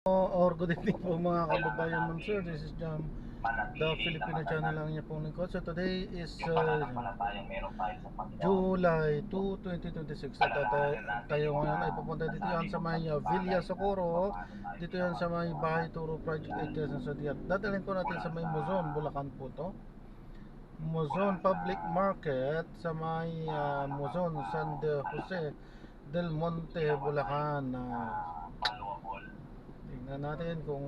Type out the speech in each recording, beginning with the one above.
Or good evening po mga kababayan mong sir. This is Jam, the Filipino channel lang niya pong lingkod. So today is July 2, 2026. At tayo ngayon ay pupunta dito yan sa may Villa Socorro. Dito yan sa may Bahay Turo Project 8 Quezon City. At dadalhin po natin sa may Muzon, Bulacan po to. Muzon Public Market sa may Muzon, San Jose del Monte, Bulacan. Tingnan natin kung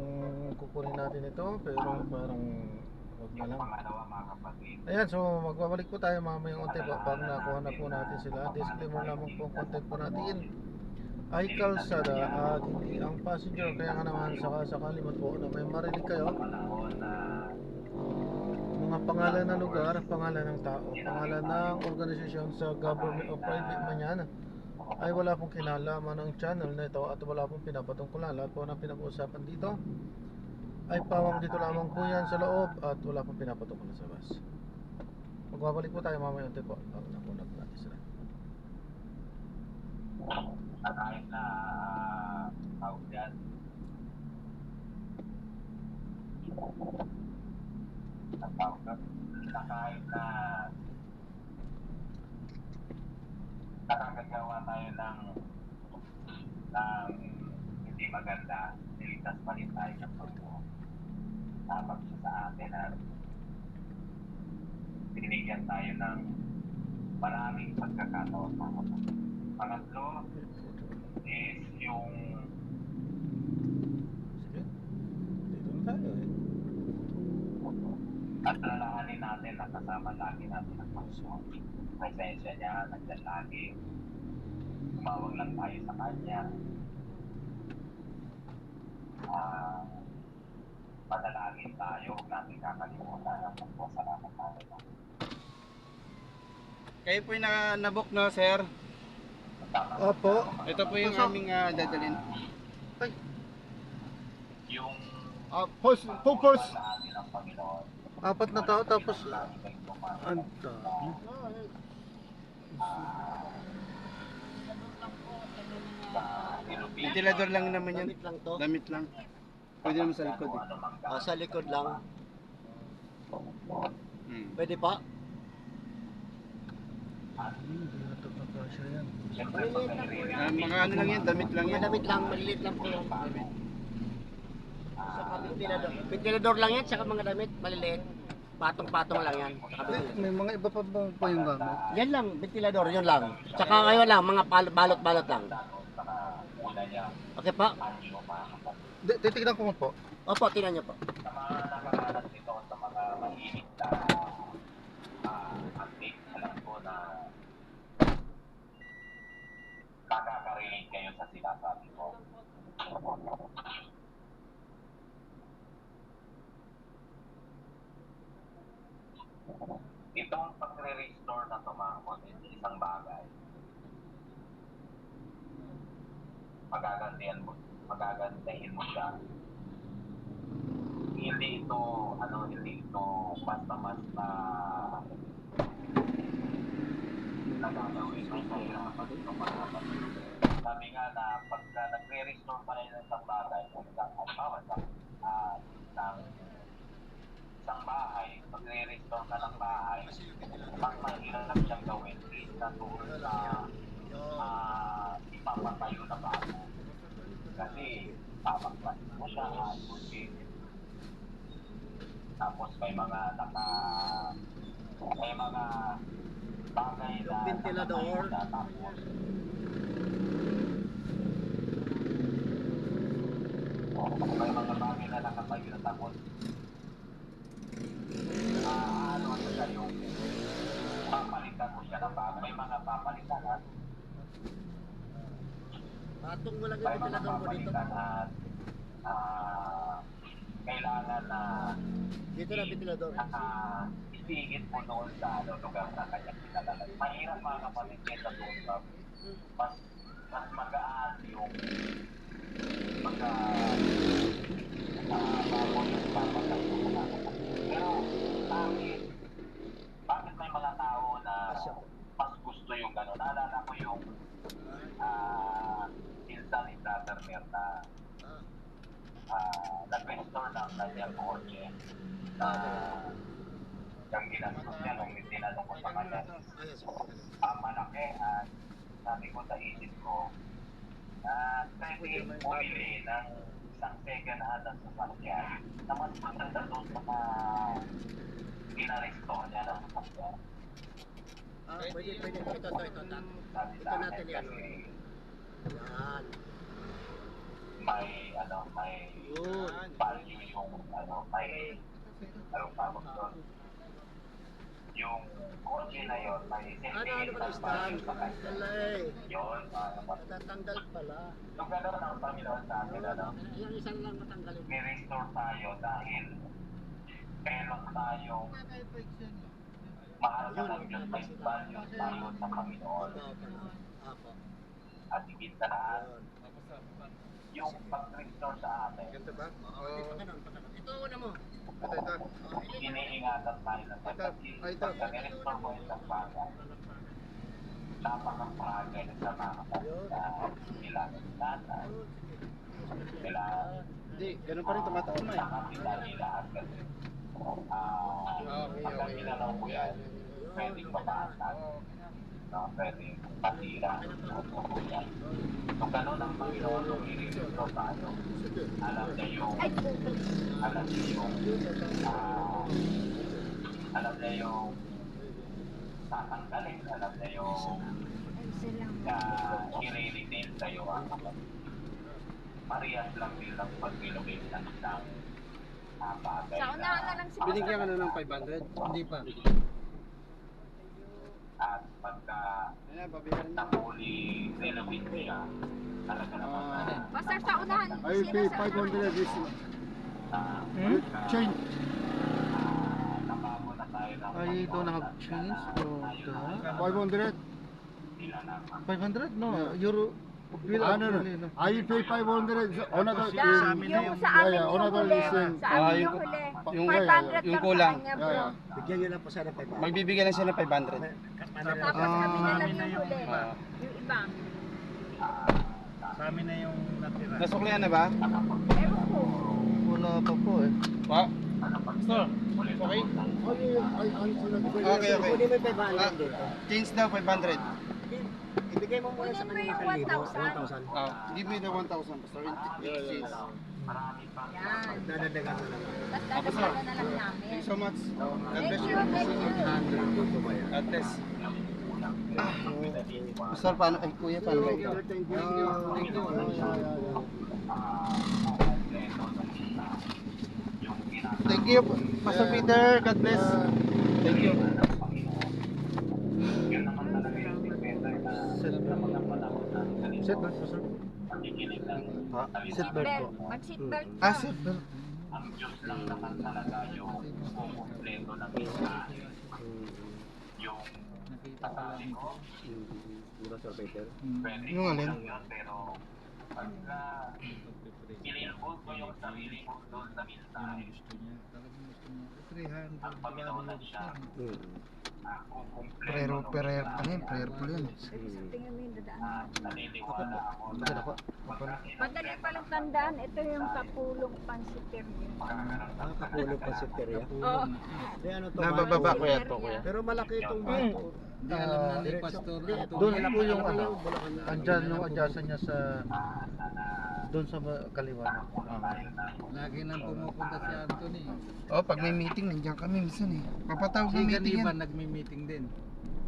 kukunin natin ito, pero parang wag na lang. Ayan, so magbabalik po tayo mamaya unti po pag nakuha na po natin sila. Disclaimer lamang po ang content po natin ay kalsada at hindi ang passenger. Kaya nga naman sakali man po na may marinig kayo mga pangalan ng lugar, pangalan ng tao, pangalan ng organisasyon sa government o private man yan, ay wala pong kinalaman ng channel na ito at wala pong pinapatungkulan. Lahat po ng pinag-uusapan dito ay pawang dito lamang po yan sa loob at wala pong pinapatungkulan sa labas. Magbabalik po tayo mamaya unti po pag nakunat natin sila. At kahit na tawag yan, at tawag na kahit na nakakagawa tayo ng hindi maganda, niligtas pa rin tayo ng Panginoon. Tapos siya sa atin at binigyan tayo ng maraming pagkakataon. Pangatlo is yung Sige, dito na tayo at lalahanin natin na kasama lagi natin ang Panginoon. Presensya niya, nandiyan lagi. Tumawag lang tayo sa Kanya. Madalagin tayo, huwag natin kakalimutan ang magpasalamat natin. Kayo po yung nabook no, sir? Opo. Ito po yung aming dadalhin. Ay, Yung full force. natin ang Panginoon. 4 na tao tapos ang dami. Ventilador lang naman yan. Damit lang to. Damit lang. Pwede naman sa likod eh. Sa likod lang. Hmm. Pwede pa? Hindi na ito pagkasya yan. Mga ano lang yan, damit lang Mga yan. damit lang, maliliit lang po yung damit. Saka ventilador. Ventilador lang yan, saka mga damit, maliliit. Patong-patong lang yan. Saka ventilador. May mga iba pa ba po yung gamit? Yan lang, ventilador, yun lang. Saka ngayon lang, mga balot-balot lang. Okay pa? Titignan ko mo po. Opo, tingnan nyo po. Sa mga nakakalat nito sa mga mahilig na antik, alam ko na nakaka-relate kayo sa sinasabi ko. Itong pagre-restore na tumangkot is isang bagay. Magagandahin mo siya. Hindi ito basta-basta nagagawin. May kahirapan ito marami. Sabi nga na pagka nagre-restore pa rin ng isang bagay, isang bahay, pagre-restore ka ng bahay, mas mahirap siyang gawin is na doon sa ipapatayo na bago. Kasi papagpasin mo siya, ayusin. Tapos may mga bagay na Ventilador. tapos may mga bagay na nakatayo na tapos ano siya yung papalitan mo siya ng bago. May mga papalitan at Patong mo lang yung may mga ventilador mo dito. papalitan at kailangan na Dito na ventilador. isigit mo doon sa lugar na kanyang pinalagay. Mahirap mga kapatid kesa doon sa mas magaan yung bago yung papatayo mo na. Pero bakit may mga tao na mas gusto yung gano'n? Naalala ko yung insan ni Brother Mer na nag-restore ng kanyang kotse na yung ginastos niya nung tinanong ko sa kanya malaki at sabi ko sa isip ko na pwede bumili ng isang second hand na sasakyan na mas maganda doon sa ginarestore niya ng sasakyan. Pwede. Ito. Sabi Ito sa akin natin yan. kasi Yan. may Yun. value yung may anong tawag doon. Yung kotse na yun, may Ano sentimental ba value sa kanya. Alay. Yun, Natatanggal pala. yung gano'n ang Panginoon sa akin, Yung isang lang matanggalin. may restore tayo dahil meron tayong mahal na ng Diyos, may value tayo sa Panginoon. Ako. At higit sa lahat, yung pag-restore sa atin, Ganito ba? Pagkanon. Ito una mo. Ito. iniingatan tayo ng pagkasin. Ito. Pagka nirestore mo yung bagay, napakapagay na sa mga kapatid, nila nanay, nila Hindi, ganun pa rin tumataon na eh. nakapita nila agad. Pagka ginalaw ko yan, pwedeng mabasag, pwedeng patira. So, ganun ang Panginoon nung i-restore tayo. Alam niya yung tatanggalin, alam niya yung i-retain sa'yo ang parehas lang din ang pag-relocate ng isang bagay Sa unahan na lang si Binigyan ka na ng 500? Hindi pa. at pagka Ayan, babayaran na. nakuli renovate siya, talaga naman Basta sa unahan. I will pay 500 this change. nakago na tayo ng I don't have change for the 500? 500? No, euro. Bill No. I will pay 500 on another Yung sa amin yeah, yung another huli. listen. Sa amin yung yung- huli. yung- 500 yung lang kulang. sa kanya, Yeah, bro. yeah. Bigyan nyo lang po sana 500. Magbibigay lang siya ng 500. Tapos kami na lang yung huli. Yung iba. Sa amin na yung natira. Nasuklihan na ba? Ewan ko. Wala pa po eh. Pa? Sir, okay? Okay. Kunin mo yung 500 dito. Change daw 500. Ibigay mo muna sa Kunin mo kanila yung 1,000. 1,000. Give me the 1,000 basta exchange. Yan. Dadagdagan mo lang. Tapos dadagdagan na lang namin. Thank you so much. God Thank bless you, you. thank you. God bless. Sir, paano? Ay, kuya, paano ba ito? Thank you. Thank you, Pastor Peter. God bless. Thank you. yun naman talaga yung signature na mga panahon na ganito. Seatbelt po, sir. Pakikinig ng Seatbelt po. Mag-seatbelt ka. Ah, seatbelt. ang Diyos lang naman talaga yung kumumpleto ng mensahe. Yung sasabi ko, pwede Yung ko alin? lang yun, pero pagka inilbog ko yung sarili ko doon sa mensahe, ang Panginoon siya, Prayer, prayer, ano yun? Prayerful yun. Sa tingin mo yung dadaan. naniniwala ako na Bakit ako? Madali palang tandaan. Ito yung kapulong pansiter niya. Kapulog pa si Teria. Oo. Ano to? Nabababa bato? kuya to, kuya. Pero malaki itong bato. Hindi alam na ni Pastor. Doon po yung ano. Andyan yung adjacent niya sa doon sa kaliwa. Lagi nang pumupunta si Anthony. Oh, pag may meeting, nandiyan kami minsan eh. Papatawag ng Si meeting Ganiban yan. nagmi-meeting din.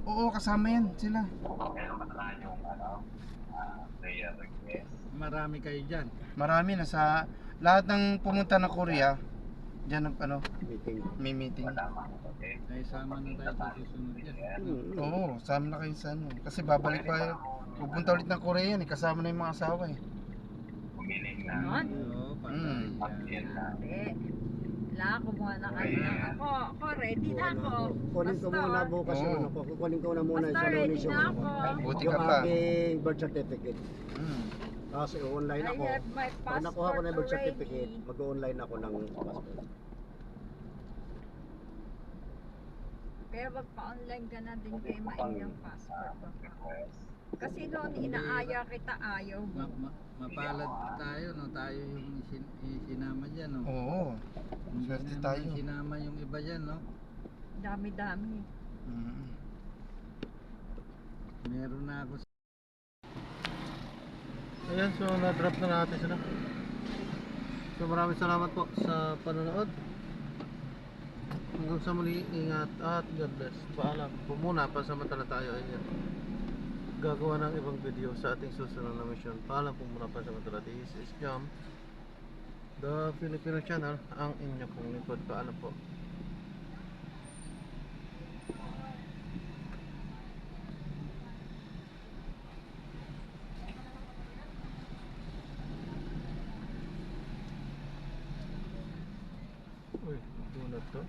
Oo, kasama yan sila. meron pa na yung prayer request. Marami kayo dyan. Marami na sa lahat ng pumunta na Korea. Diyan ano, Meeting. may meeting. Okay? Ay sama na tayo sa susunod yan. Oo, sama na kayo sa ano. Kasi babalik pa, pupunta ulit ng Korea yan eh. Kasama na yung mga asawa eh. Humiling na Ganon. Oo, patay yan. Eh, wala, kumuha na kayo ng ako, ready na ako. Kunin ko muna bukas Oo. yung ano ko. Kukunin ko na muna Basta sa ready lunes na yung ako. Buti yung ka pa. aking birth certificate. Mm. Kasi online I ako. have my Pag nakuha ko na yung birth passport certificate, already. mag-online ako ng passport. Kaya magpa-online ka na din kay Maing yung passport. request. Kasi noon inaaya kita, ayaw mo. Mapalad tayo, no? Tayo yung sinama dyan, no? Oo. Hindi Swerte naman tayo. sinama yung iba dyan, no? Dami-dami. Mm. Meron na ako. Ayan, so na-drop na natin sila. So maraming salamat po sa panonood. Hanggang sa muli, ingat at God bless. Paalam po muna, pansamantala tayo ay gagawa ng ibang video sa ating susunod na mission. Paalam po muna, pansamantala. This is Jam, the Filipino channel, ang inyo pong lingkod. Paalam po. Uy, bunot to.